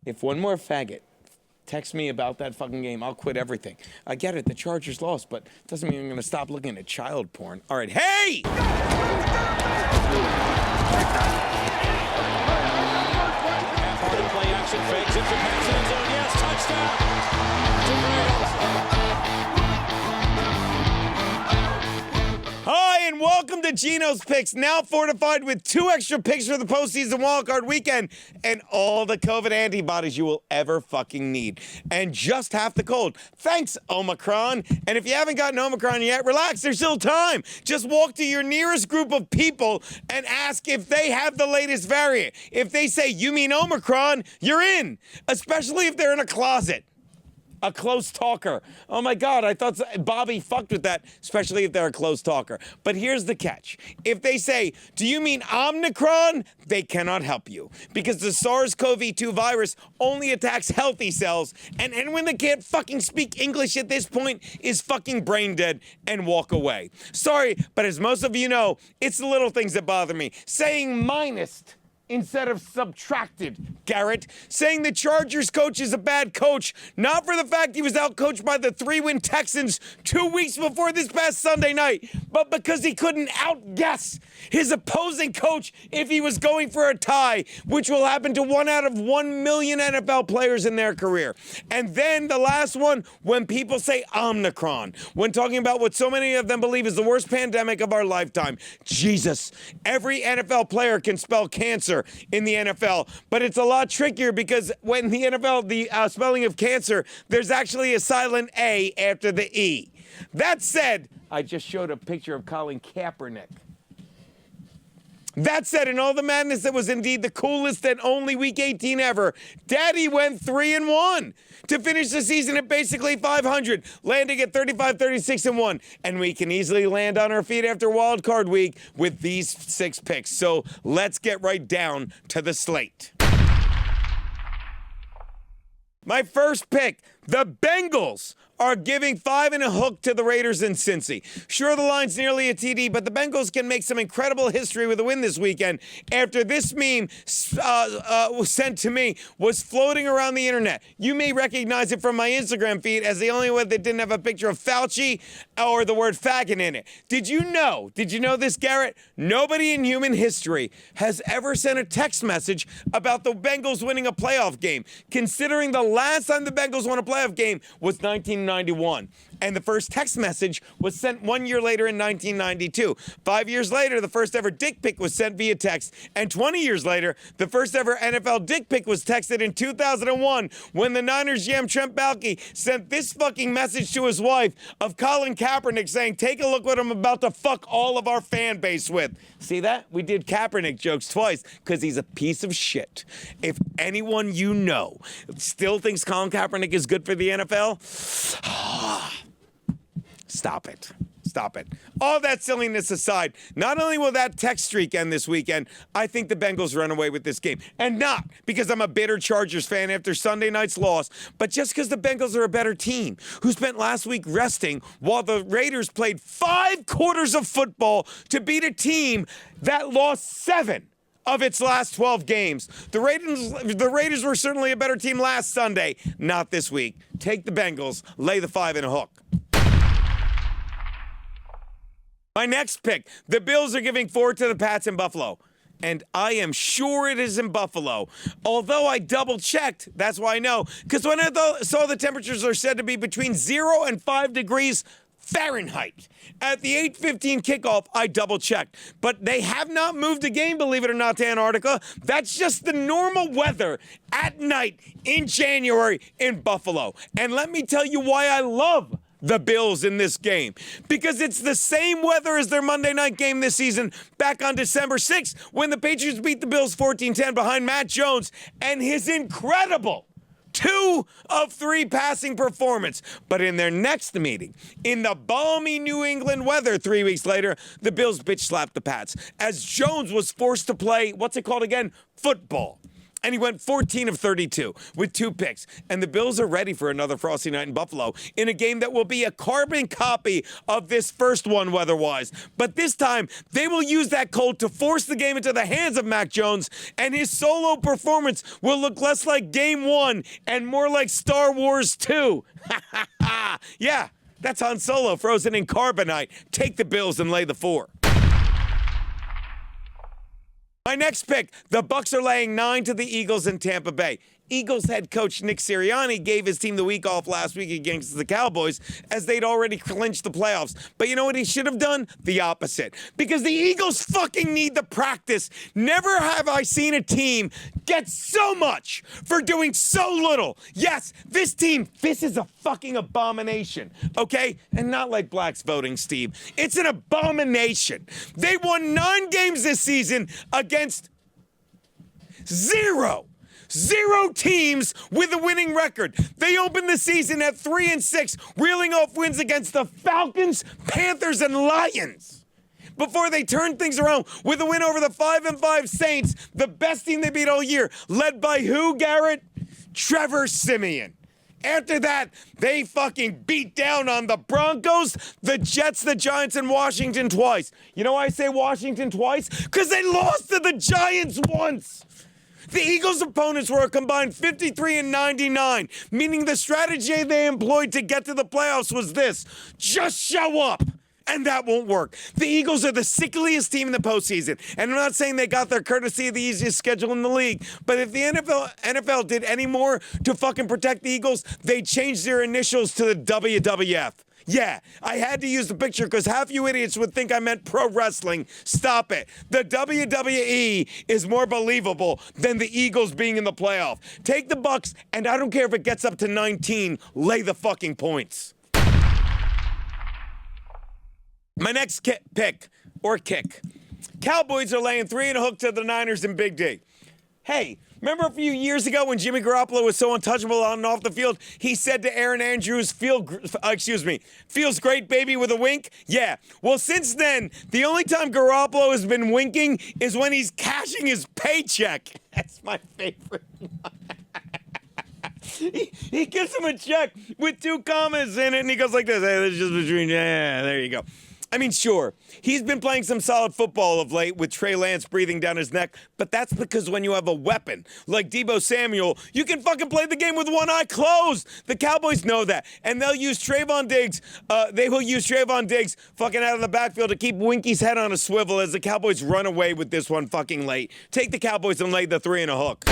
If one more faggot texts me about that fucking game, I'll quit everything. I get it, the Chargers lost, but it doesn't mean I'm going to stop looking at child porn. All right, hey! Harden play action fakes it to pass end zone. Yes, touchdown. Hi, and welcome to Genos Picks, now fortified with 2 extra picks for the postseason wildcard weekend and all the COVID antibodies you will ever fucking need. And just half the cold. Thanks, Omicron. And if you haven't gotten Omicron yet, relax, there's still time. Just walk to your nearest group of people and ask if they have the latest variant. If they say, you mean Omicron, you're in, especially if they're in a closet. A close talker. Oh my God, I thought Bobby fucked with that, especially if they're a close talker. But here's the catch. If they say, do you mean Omicron? They cannot help you because the SARS-CoV-2 virus only attacks healthy cells, and anyone that can't fucking speak English at this point is fucking brain dead and walk away. Sorry, but as most of you know, it's the little things that bother me. Saying minus instead of subtracted, Garrett. Saying the Chargers coach is a bad coach, not for the fact he was outcoached by the 3-win Texans 2 weeks before this past Sunday night, but because he couldn't outguess his opposing coach if he was going for a tie, which will happen to 1 out of 1 million NFL players in their career. And then the last one, when people say Omicron, when talking about what so many of them believe is the worst pandemic of our lifetime. Jesus, every NFL player can spell cancer in the NFL, but it's a lot trickier because when the NFL, the spelling of cancer, there's actually a silent A after the E. That said, I just showed a picture of Colin Kaepernick. That said, in all the madness that was indeed the coolest and only Week 18 ever, Daddy went 3-1 to finish the season at basically 500, landing at 35-36-1. And we can easily land on our feet after Wild Card Week with these 6 picks. So let's get right down to the slate. My first pick, the Bengals are giving 5 and a hook to the Raiders in Cincy. Sure, the line's nearly a TD, but the Bengals can make some incredible history with a win this weekend after this meme was sent to me was floating around the internet. You may recognize it from my Instagram feed as the only one that didn't have a picture of Fauci or the word faggot in it. Did you know this, Garrett? Nobody in human history has ever sent a text message about the Bengals winning a playoff game, considering the last time the Bengals won a playoff game was 1991. And the first text message was sent 1 year later in 1992. 5 years later, the first ever dick pic was sent via text. And 20 years later, the first ever NFL dick pic was texted in 2001 when the Niners GM Trent Baalke sent this fucking message to his wife of Colin Kaepernick saying, take a look what I'm about to fuck all of our fan base with. See that? We did Kaepernick jokes twice because he's a piece of shit. If anyone you know still thinks Colin Kaepernick is good for the NFL, stop it. Stop it. All that silliness aside, not only will that text streak end this weekend, I think the Bengals run away with this game. And not because I'm a bitter Chargers fan after Sunday night's loss, but just because the Bengals are a better team who spent last week resting while the Raiders played 5 quarters of football to beat a team that lost 7 of its last 12 games. The Raiders were certainly a better team last Sunday, not this week. Take the Bengals, lay the 5 and a hook. My next pick, the Bills are giving 4 to the Pats in Buffalo. And I am sure it is in Buffalo. Although I double-checked, that's why I know. Because when I saw the temperatures are said to be between 0 and 5 degrees Fahrenheit. At the 8:15 kickoff, I double-checked. But they have not moved the game, believe it or not, to Antarctica. That's just the normal weather at night in January in Buffalo. And let me tell you why I love the Bills in this game. Because it's the same weather as their Monday night game this season back on December 6th when the Patriots beat the Bills 14-10 behind Matt Jones and his incredible 2 of 3 passing performance. But in their next meeting, in the balmy New England weather 3 weeks later, the Bills bitch slapped the Pats as Jones was forced to play, what's it called again? Football. And he went 14 of 32 with 2 picks. And the Bills are ready for another frosty night in Buffalo in a game that will be a carbon copy of this first one weather-wise. But this time, they will use that cold to force the game into the hands of Mac Jones, and his solo performance will look less like Game 1 and more like Star Wars 2. Yeah, that's Han Solo frozen in carbonite. Take the Bills and lay the 4. My next pick, the Bucs are laying 9 to the Eagles in Tampa Bay. Eagles head coach Nick Sirianni gave his team the week off last week against the Cowboys as they'd already clinched the playoffs. But you know what he should have done? The opposite. Because the Eagles fucking need the practice. Never have I seen a team get so much for doing so little. Yes, this team, this is a fucking abomination, okay? And not like blacks voting, Steve. It's an abomination. They won 9 games this season against 0 teams with a winning record. They opened the season at 3-6, reeling off wins against the Falcons, Panthers, and Lions. Before they turned things around with a win over the 5-5 Saints, the best team they beat all year, led by who, Garrett? Trevor Siemian. After that, they fucking beat down on the Broncos, the Jets, the Giants, and Washington twice. You know why I say Washington twice? Because they lost to the Giants once. The Eagles' opponents were a combined 53 and 99, meaning the strategy they employed to get to the playoffs was this: just show up. And that won't work. The Eagles are the sickliest team in the postseason. And I'm not saying they got their courtesy of the easiest schedule in the league, but if the NFL did any more to fucking protect the Eagles, they'd change their initials to the WWF. Yeah, I had to use the picture because half you idiots would think I meant pro wrestling. Stop it. The WWE is more believable than the Eagles being in the playoff. Take the Bucs, and I don't care if it gets up to 19, lay the fucking points. My next pick, or kick. Cowboys are laying 3 and a hook to the Niners in Big D. Hey, remember a few years ago when Jimmy Garoppolo was so untouchable on and off the field, he said to Aaron Andrews, feels great, baby, with a wink? Yeah. Well, since then, the only time Garoppolo has been winking is when he's cashing his paycheck. That's my favorite. He gives him a check with 2 commas in it, and he goes like this. Hey, this is just between, yeah, there you go. I mean, sure, he's been playing some solid football of late with Trey Lance breathing down his neck, but that's because when you have a weapon like Deebo Samuel, you can fucking play the game with one eye closed. The Cowboys know that, and they'll use Trayvon Diggs. They will use Trayvon Diggs fucking out of the backfield to keep Winky's head on a swivel as the Cowboys run away with this one fucking late. Take the Cowboys and lay the 3 and a hook.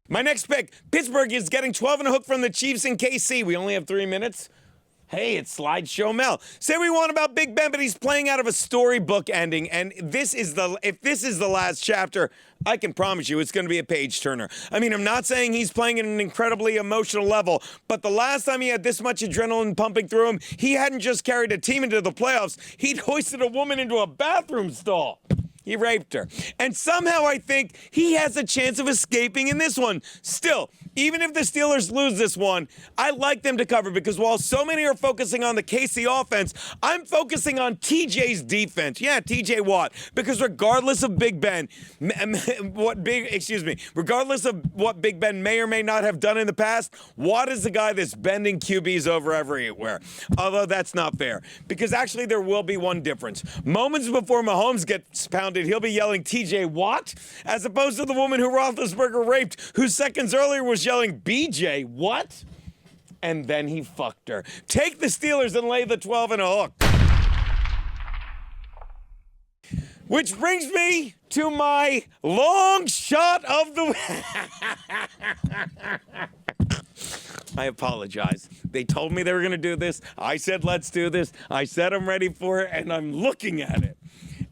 My next pick, Pittsburgh is getting 12 and a hook from the Chiefs in KC. We only have 3 minutes. Hey, it's Slideshow Mel. Say what we want about Big Ben, but he's playing out of a storybook ending, and if this is the last chapter, I can promise you it's going to be a page turner. I mean, I'm not saying he's playing at an incredibly emotional level, but the last time he had this much adrenaline pumping through him, he hadn't just carried a team into the playoffs, he'd hoisted a woman into a bathroom stall. He raped her. And somehow I think he has a chance of escaping in this one. Still, even if the Steelers lose this one, I like them to cover because while so many are focusing on the KC offense, I'm focusing on TJ's defense. Yeah, TJ Watt. Because regardless of Big Ben, regardless of what Big Ben may or may not have done in the past, Watt is the guy that's bending QBs over everywhere. Although that's not fair. Because actually there will be one difference. Moments before Mahomes gets pounded, he'll be yelling TJ Watt, as opposed to the woman who Roethlisberger raped, who seconds earlier was yelling BJ what? And then he fucked her. Take the Steelers and lay the 12 and a hook. Which brings me to my long shot of the... I apologize. They told me they were going to do this. I said, let's do this. I said I'm ready for it, and I'm looking at it.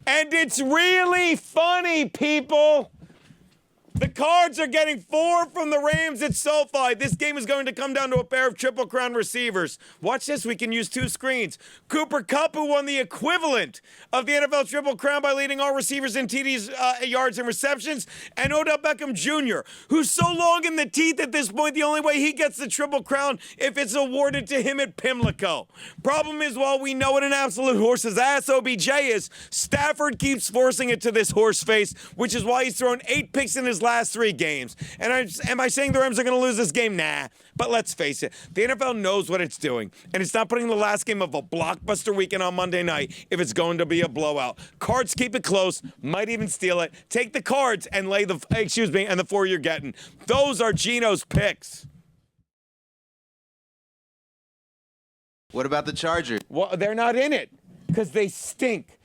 And it's really funny, people. The Cards are getting 4 from the Rams at SoFi. This game is going to come down to a pair of Triple Crown receivers. Watch this. We can use 2 screens. Cooper Kupp, who won the equivalent of the NFL Triple Crown by leading all receivers in TDs, yards, and receptions, and Odell Beckham Jr., who's so long in the teeth at this point, the only way he gets the Triple Crown if it's awarded to him at Pimlico. Problem is, while we know what an absolute horse's ass OBJ is, Stafford keeps forcing it to this horse face, which is why he's thrown 8 picks in his last 3 games. And am I saying the Rams are going to lose this game? Nah. But let's face it, the NFL knows what it's doing, and it's not putting the last game of a blockbuster weekend on Monday night if it's going to be a blowout. Cards keep it close, might even steal it. Take the Cards and lay the, and the 4 you're getting. Those are Geno's picks. What about the Chargers? Well, they're not in it because they stink.